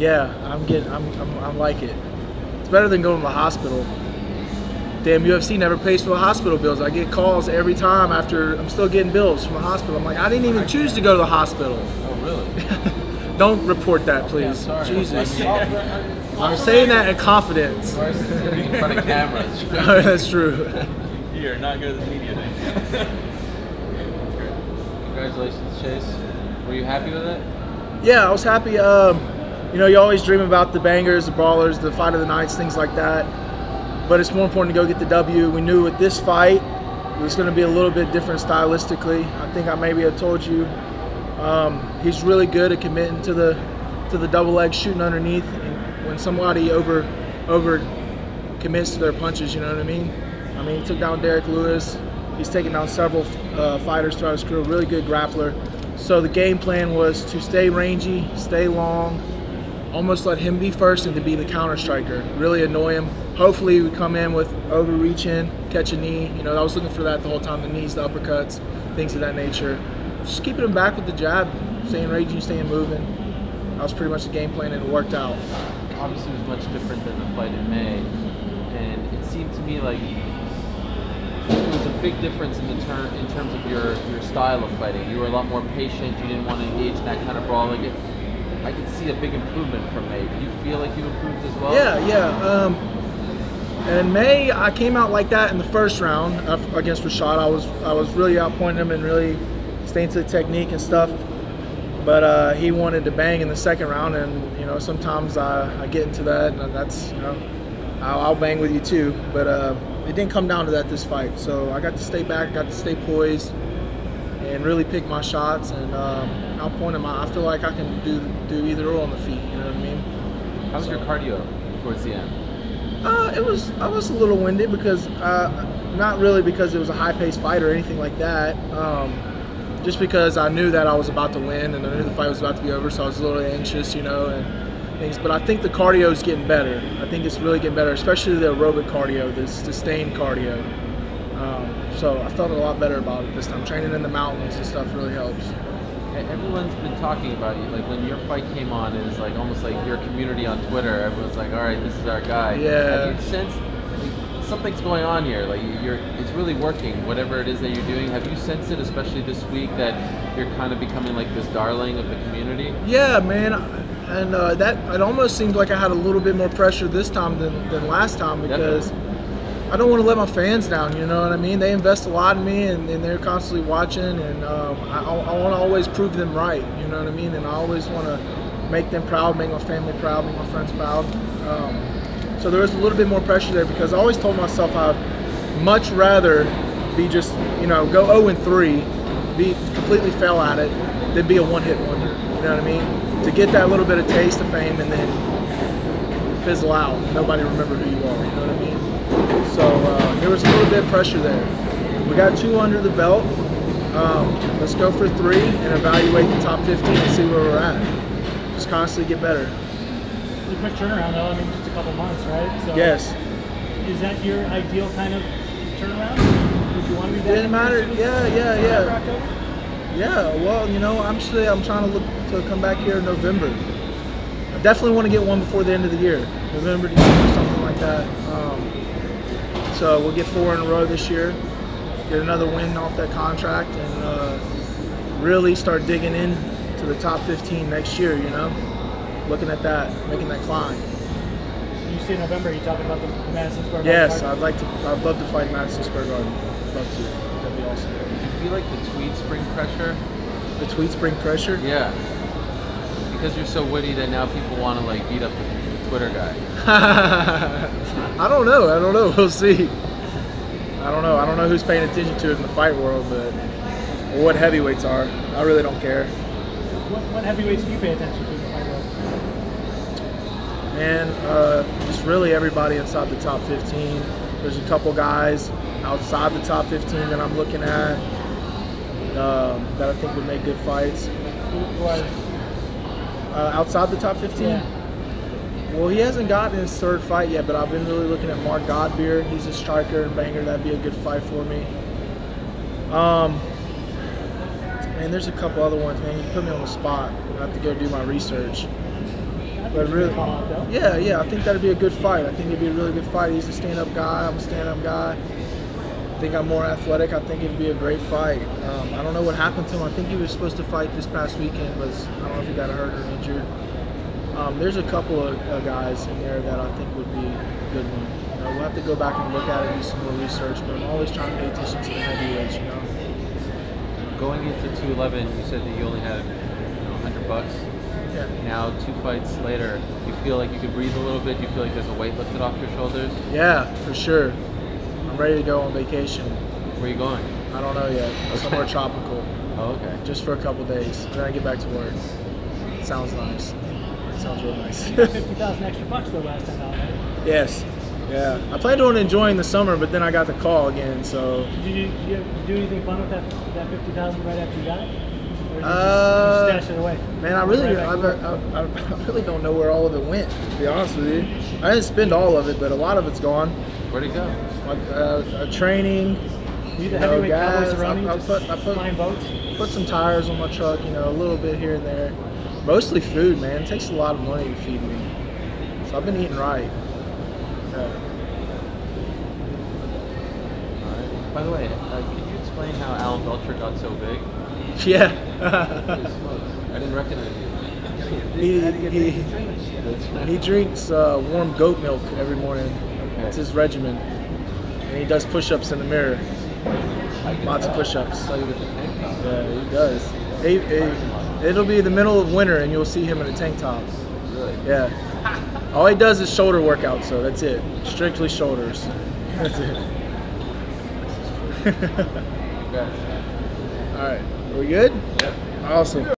Yeah, I'm like it. It's better than going to the hospital. Damn, UFC never pays for the hospital bills. I get calls every time after I'm still getting bills from the hospital. I'm like, I didn't even choose to go to the hospital. Oh, really? Don't report that, please. Yeah, Jesus. I'm saying that in confidence. In front of cameras. That's true. You're not good at the media thing. Congratulations, Chase. Were you happy with it? Yeah, I was happy. You know, you always dream about the bangers, the brawlers, the fight of the nights, things like that. But it's more important to go get the W. We knew with this fight, it was going to be a little bit different stylistically. I think I maybe have told you. He's really good at committing to the double leg, shooting underneath. And when somebody over commits to their punches, you know what I mean? I mean, he took down Derek Lewis. He's taken down several fighters throughout his career. Really good grappler. So the game plan was to stay rangy, stay long, almost let him be first and to be the counter striker. Really annoy him. Hopefully we come in with overreaching, catch a knee. You know, I was looking for that the whole time, the knees, the uppercuts, things of that nature. Just keeping him back with the jab, staying raging, staying moving. That was pretty much the game plan and it worked out. Obviously it was much different than the fight in May. And it seemed to me like it was a big difference in terms of your style of fighting. You were a lot more patient. You didn't want to engage in that kind of brawl. Like I could see a big improvement from May. Do you feel like you improved as well? Yeah. In May, I came out like that in the first round against Rashad. I was really outpointing him and really staying to the technique and stuff. But he wanted to bang in the second round, and you know sometimes I get into that, and that's, you know, I'll bang with you too. But it didn't come down to that this fight. So I got to stay back, got to stay poised, and really pick my shots and outpoint him. I feel like I can do either or on the feet. You know what I mean? How was your cardio towards the end? I was a little winded because not really because it was a high-paced fight or anything like that. Just because I knew that I was about to win and I knew the fight was about to be over, so I was a little anxious, you know, and things. But I think the cardio is getting better. I think it's really getting better, especially the aerobic cardio, the sustained cardio. So I felt a lot better about it this time. Training in the mountains and stuff really helps. Everyone's been talking about you. Like when your fight came on, it was like almost like your community on Twitter. Everyone's like, "All right, this is our guy." Yeah. Have you sensed something's going on here? Like it's really working. Whatever it is that you're doing, have you sensed it, especially this week, that you're kind of becoming like this darling of the community? Yeah, man. And that it almost seemed like I had a little bit more pressure this time than last time because. Definitely. I don't want to let my fans down, you know what I mean? They invest a lot in me, and they're constantly watching, and I want to always prove them right, you know what I mean? And I always want to make them proud, make my family proud, make my friends proud. So there was a little bit more pressure there because I always told myself I'd much rather be just, you know, go 0-3, be completely fail at it, than be a one-hit wonder, you know what I mean? To get that little bit of taste of fame and then fizzle out, nobody remember who you are, you know what I mean? So there was a little bit of pressure there. We got 2 under the belt. Let's go for 3 and evaluate the top 15 and see where we're at. Just constantly get better. It's a quick turnaround though, I mean just a couple months, right? So yes. Is that your ideal kind of turnaround? Would you want to be back? Didn't matter, yeah, well, you know, I'm trying to look to come back here in November. I definitely want to get one before the end of the year. November, December, something like that. So we'll get 4 in a row this year, get another win off that contract, and really start digging in to the top 15 next year, you know? Looking at that, making that climb. You say November, are you talking about the Madison Square Garden? Yes, I'd love to fight Madison Square Garden. Love to. That'd be awesome. Do you feel like the tweet spring pressure? The tweet spring pressure? Yeah. Because you're so witty that now people want to like beat up the Twitter guy. I don't know. We'll see. I don't know who's paying attention to it in the fight world, but or what heavyweights are. I really don't care. What heavyweights do you pay attention to in the fight world? Man, just really everybody inside the top 15. There's a couple guys outside the top 15 that I'm looking at that I think would make good fights. Outside the top 15? Yeah. Well, he hasn't gotten his 3rd fight yet, but I've been really looking at Mark Godbeer. He's a striker and banger. That'd be a good fight for me. And there's a couple other ones, man. You put me on the spot. I have to go do my research. How But really, Call out, though. yeah, I think that'd be a good fight. I think it'd be a really good fight. He's a stand-up guy. I'm a stand-up guy. I think I'm more athletic. I think it'd be a great fight. I don't know what happened to him. I think he was supposed to fight this past weekend, but I don't know if he got hurt or injured. There's a couple of guys in there that I think would be a good one. You know, we'll have to go back and look at it, do some more research, but I'm always trying to pay attention to the heavyweights, you know. Going into 211, you said that you only had $100. Yeah. Now 2 fights later, do you feel like you could breathe a little bit? Do you feel like there's a weight lifted off your shoulders? Yeah, for sure. I'm ready to go on vacation. Where are you going? I don't know yet. Somewhere tropical. Oh, okay. Just for a couple days. And then I get back to work. Sounds nice. Sounds real nice. You got 50,000 extra bucks though last time out, right? Yes. Yeah. I planned on enjoying the summer, but then I got the call again, so. Did you do anything fun with that 50,000 right after you got it? Or did you just stash it away? Man, I really don't know where all of it went, to be honest with you. I didn't spend all of it, but a lot of it's gone. Where'd it go? Training, Were you the heavyweight gas. cowboys around you just flying boats? Put some tires on my truck, you know, a little bit here and there. Mostly food, man. It takes a lot of money to feed me. So I've been eating right. Yeah. All right. By the way, can you explain how Alan Belcher got so big? Yeah. I didn't recognize you. He drinks warm goat milk every morning. Okay. It's his regimen. And he does push-ups in the mirror. Lots of push-ups. I saw you with the tank top. Yeah, he does. It'll be the middle of winter and you'll see him in a tank top. Really? Yeah. All he does is shoulder workouts, so that's it. Strictly shoulders. That's it. Okay. All right. Are we good? Yep. Awesome.